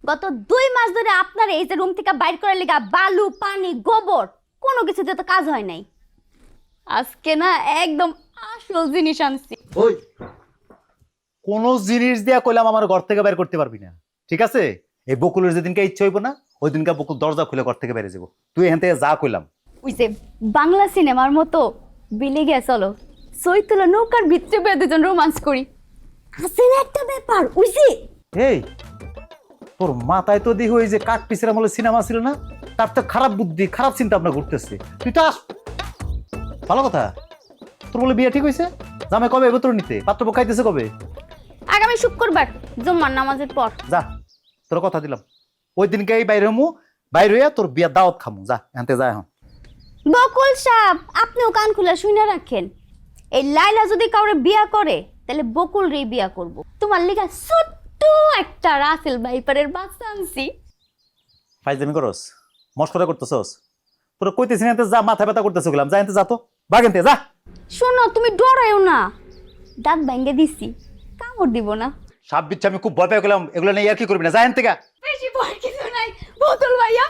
গত 2 মাস ধরে আপনার এই যে রুম থেকে বাইর করার লিগা বালু পানি গোবর কোনো কিছুতে তো কাজ হয় নাই। আজকে না একদম আসল জিনিস আনছি। ওই কোন জিনিস দিয়া কইলাম আমার ঘর থেকে বের করতে পারবি না, ঠিক আছে? এই বকুলের যেদিনকে ইচ্ছে হইব না ওই দিনকে বকুল দরজা খুলে ঘর থেকে বেরিয়ে যাবো। তুই এখান থেকে যা কইলাম। ওই যে বাংলা সিনেমার মতো বিলে গিয়ে চলো সৈতুলা নৌকার ভিতরে বেয়ে দুজন রোমান্স করি। আছে না একটা ব্যাপার ওই যে এই তোর মাথায় তো দেখি ওই যে কাঠ পিসের আমলে সিনেমা ছিল না, তার তো খারাপ বুদ্ধি খারাপ চিন্তা ভাবনা ঘুরতেছে। তুই তো আস ভালো কথা। তোর বলে বিয়ে ঠিক হয়েছে? জামাই কবে এবার তোর নিতে পাত্রপক্ষ খাইতেছে কবে? আগামী শুক্রবার জুম্মার নামাজের পর। যা, তোর কথা দিলাম ওই দিনকে এই বাইরে হমু, বাইরে হইয়া তোর বিয়ার দাওয়াত খামু। যা এনতে যা এখন। বকুল সাহেব আপনিও কান খুলে শুনে রাখেন, এই লাইলা যদি কাউরে বিয়া করে তাহলে বকুল রে বিয়া করব। তোমার লিগা ছোট্ট একটা রাসেল ভাইপারের বাচ্চা আনছি। ফাইজলামি করস, মস্করা করতেছস? তোর কইতেছিস না যা, মাথা ব্যথা করতেছ গেলাম। যা এনতে যা, তো বাগেনতে যা। শোনো তুমি ডরাইও না, দাঁত ভেঙে দিছি, কামড় দিব না। সাপ বিচ্ছে আমি খুব ভয় পেয়ে গেলাম, এগুলো নিয়ে আর কি করবি না। যা এনতে গা। বেশি ভয় কিছু নাই বোতল ভাইয়া।